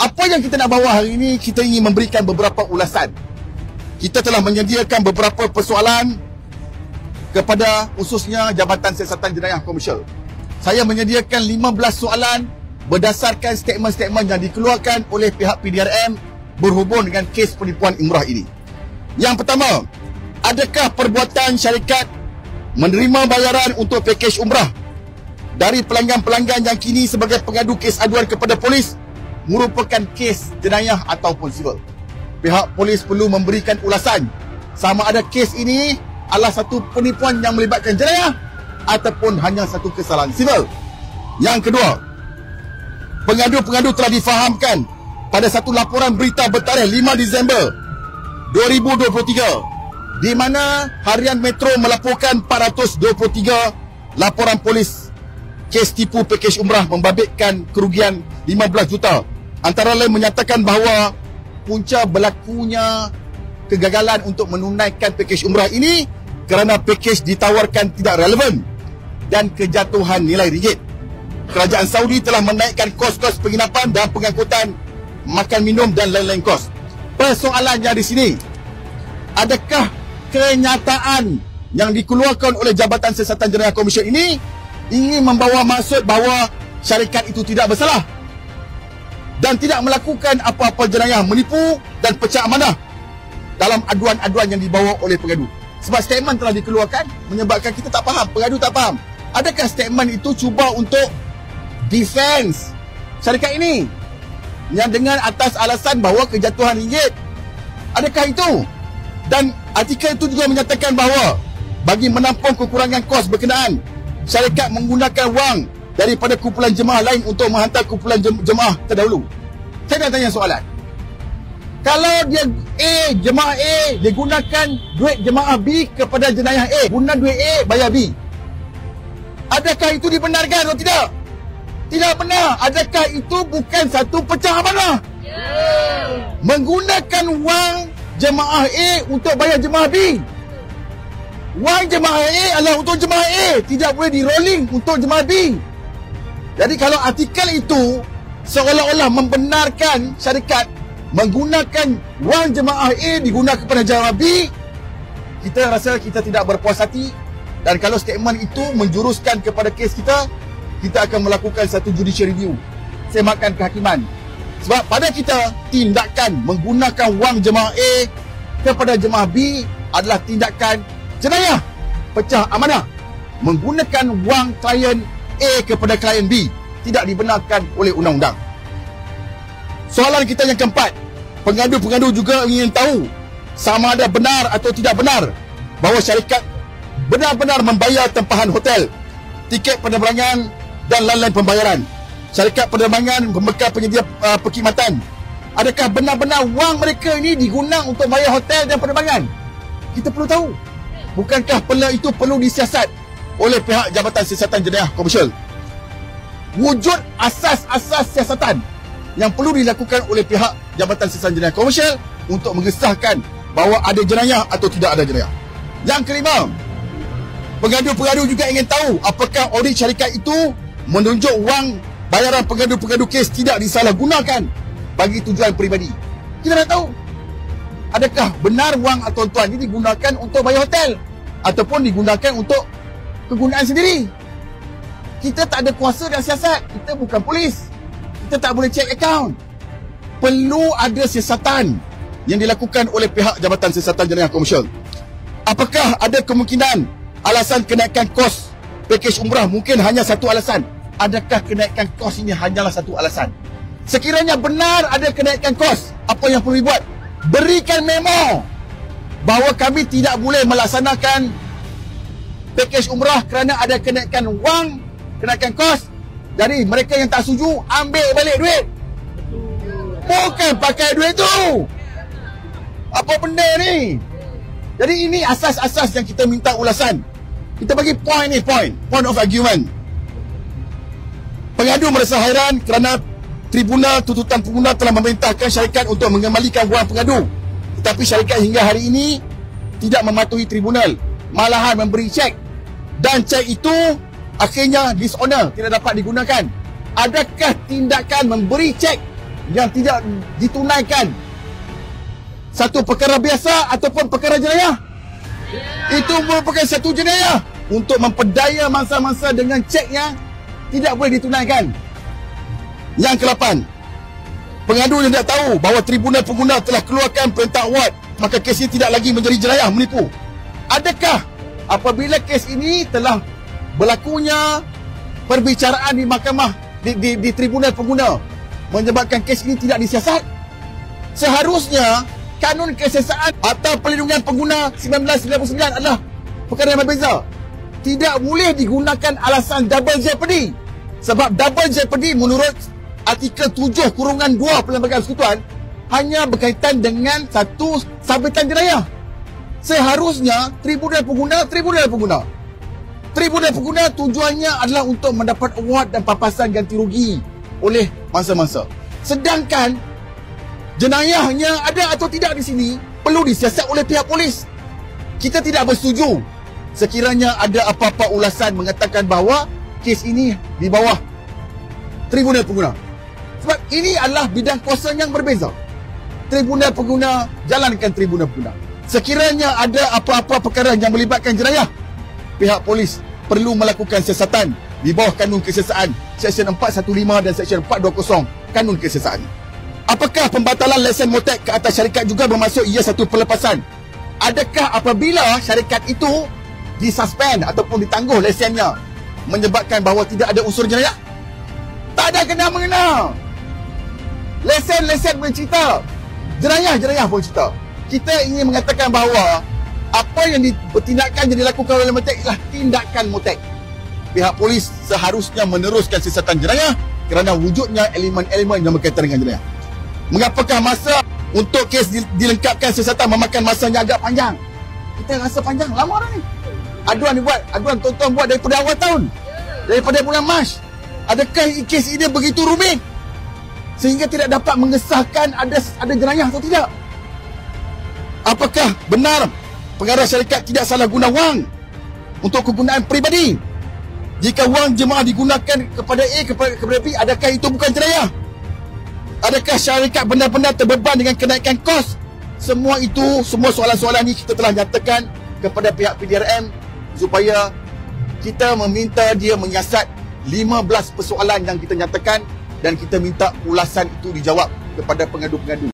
Apa yang kita nak bawa hari ini, kita ingin memberikan beberapa ulasan. Kita telah menyediakan beberapa persoalan kepada khususnya Jabatan Siasatan Jenayah Komersial. Saya menyediakan 15 soalan berdasarkan statement-statement yang dikeluarkan oleh pihak PDRM berhubung dengan kes penipuan umrah ini. Yang pertama, adakah perbuatan syarikat menerima bayaran untuk pakej umrah dari pelanggan-pelanggan yang kini sebagai pengadu kes aduan kepada polis merupakan kes jenayah ataupun sivil? Pihak polis perlu memberikan ulasan sama ada kes ini adalah satu penipuan yang melibatkan jenayah ataupun hanya satu kesalahan sivil. Yang kedua, pengadu-pengadu telah difahamkan pada satu laporan berita bertarikh 5 Disember 2023 di mana Harian Metro melaporkan 423 laporan polis kes tipu pakej umrah membabitkan kerugian 15 juta. Antara lain menyatakan bahawa punca berlakunya kegagalan untuk menunaikan pakej umrah ini kerana pakej ditawarkan tidak relevan dan kejatuhan nilai ringgit. Kerajaan Saudi telah menaikkan kos-kos penginapan dan pengangkutan, makan minum dan lain-lain kos. Persoalannya di sini, adakah kenyataan yang dikeluarkan oleh Jabatan Siasatan Jenayah Komersial ini ingin membawa maksud bahawa syarikat itu tidak bersalah dan tidak melakukan apa-apa jenayah menipu dan pecah amanah dalam aduan-aduan yang dibawa oleh pengadu? Sebab statement telah dikeluarkan menyebabkan kita tak faham, pengadu tak faham. Adakah statement itu cuba untuk defense syarikat ini yang dengan atas alasan bahawa kejatuhan ringgit? Adakah itu? Dan artikel itu juga menyatakan bahawa bagi menampung kekurangan kos berkenaan, syarikat menggunakan wang daripada kumpulan jemaah lain untuk menghantar kumpulan jemaah terdahulu. Saya nak tanya soalan. Kalau dia A, jemaah A, dia gunakan duit jemaah B kepada jenayah A, guna duit A, bayar B. Adakah itu dibenarkan atau tidak? Tidak benar. Adakah itu bukan satu pecah amanah? Menggunakan wang jemaah A untuk bayar jemaah B. Wang jemaah A adalah untuk jemaah A, tidak boleh di-rolling untuk jemaah B. Jadi kalau artikel itu seolah-olah membenarkan syarikat menggunakan wang jemaah A digunakan kepada jemaah B, kita rasa kita tidak berpuas hati. Dan kalau statement itu menjuruskan kepada kes kita, kita akan melakukan satu judicial review, semakkan kehakiman. Sebab pada kita, tindakan menggunakan wang jemaah A kepada jemaah B adalah tindakan jenayah pecah amanah. Menggunakan wang klien A kepada klien B tidak dibenarkan oleh undang-undang. Soalan kita yang keempat, pengadu-pengadu juga ingin tahu sama ada benar atau tidak benar bahawa syarikat benar-benar membayar tempahan hotel, tiket penerbangan dan lain-lain pembayaran. Syarikat penerbangan membekal penyedia perkhidmatan. Adakah benar-benar wang mereka ini digunakan untuk bayar hotel dan penerbangan? Kita perlu tahu. Bukankah perkara itu perlu disiasat oleh pihak Jabatan Siasatan Jenayah Komersial? Wujud asas-asas siasatan yang perlu dilakukan oleh pihak Jabatan Siasatan Jenayah Komersial untuk mengesahkan bahawa ada jenayah atau tidak ada jenayah. Yang kelima, pengadu-pengadu juga ingin tahu apakah audit syarikat itu menunjuk wang bayaran pengadu-pengadu kes tidak disalahgunakan bagi tujuan peribadi. Kita nak tahu, adakah benar wang tuan-tuan ini digunakan untuk bayar hotel ataupun digunakan untuk kegunaan sendiri? Kita tak ada kuasa dan siasat. Kita bukan polis. Kita tak boleh cek akaun. Perlu ada siasatan yang dilakukan oleh pihak Jabatan Siasatan Jenayah Komersial. Apakah ada kemungkinan alasan kenaikan kos pakej umrah mungkin hanya satu alasan? Adakah kenaikan kos ini hanyalah satu alasan? Sekiranya benar ada kenaikan kos, apa yang perlu dibuat? Berikan memo bahawa kami tidak boleh melaksanakan pakej umrah kerana ada kenaikan wang, kenaikan kos. Jadi mereka yang tak setuju, ambil balik duit. Bukan pakai duit tu. Apa benda ni? Jadi ini asas-asas yang kita minta ulasan. Kita bagi point ni, point of argument. Pengadu merasa hairan kerana Tribunal Tuntutan Pengguna telah memerintahkan syarikat untuk mengembalikan wang pengadu. Tetapi syarikat hingga hari ini tidak mematuhi tribunal, malahan memberi cek. Dan cek itu akhirnya dishonor, tidak dapat digunakan. Adakah tindakan memberi cek yang tidak ditunaikan, satu perkara biasa ataupun perkara jenayah, itu merupakan satu jenayah. Untuk memperdaya mangsa-mangsa dengan cek yang tidak boleh ditunaikan. Yang ke-8, pengadu yang tidak tahu bahawa Tribunal Pengguna telah keluarkan perintah award, maka kes ini tidak lagi menjadi jenayah menipu. Adakah apabila kes ini telah berlakunya perbicaraan di mahkamah, di Tribunal Pengguna, menyebabkan kes ini tidak disiasat? Seharusnya kanun kesiasaan atau perlindungan pengguna 1999 adalah perkara yang berbeza. Tidak boleh digunakan alasan double jeopardy. Sebab double jeopardy menurut artikel 7/2 Perlembagaan Persekutuan hanya berkaitan dengan satu sabitan jenayah. Seharusnya Tribunal Pengguna tujuannya adalah untuk mendapat award dan papasan ganti rugi oleh mangsa-mangsa. Sedangkan jenayahnya ada atau tidak di sini perlu disiasat oleh pihak polis. Kita tidak bersetuju sekiranya ada apa-apa ulasan mengatakan bahawa kes ini di bawah Tribunal Pengguna. Sebab ini adalah bidang kuasa yang berbeza. Tribunal Pengguna jalankan Tribunal Pengguna. Sekiranya ada apa-apa perkara yang melibatkan jenayah, pihak polis perlu melakukan siasatan di bawah kanun kesiasaan Seksyen 415 dan Seksyen 420 kanun kesiasaan. Apakah pembatalan lesen motek ke atas syarikat juga bermaksud ia satu pelepasan? Adakah apabila syarikat itu disuspend ataupun ditangguh lesennya menyebabkan bahawa tidak ada unsur jenayah? Tak ada kena-mengena. Lesen-lesen boleh cerita, jenayah boleh cerita. Kita ingin mengatakan bahawa apa yang tindakan yang dilakukan oleh motek ialah tindakan motek. Pihak polis seharusnya meneruskan siasatan jenayah kerana wujudnya elemen-elemen yang berkaitan dengan jenayah. Mengapakah masa untuk kes dilengkapkan siasatan memakan masanya agak panjang? Kita rasa panjang, lama dah ni. Aduan tuan-tuan buat daripada awal tahun, daripada bulan Mac. Adakah kes ini begitu rumit sehingga tidak dapat mengesahkan ada jenayah atau tidak? Apakah benar pengarah syarikat tidak salah guna wang untuk kegunaan peribadi? Jika wang jemaah digunakan kepada A kepada B, adakah itu bukan jenayah? Adakah syarikat benar-benar terbeban dengan kenaikan kos? Semua soalan-soalan ini kita telah nyatakan kepada pihak PDRM supaya kita meminta dia menyiasat 15 persoalan yang kita nyatakan dan kita minta ulasan itu dijawab kepada pengadu-pengadu.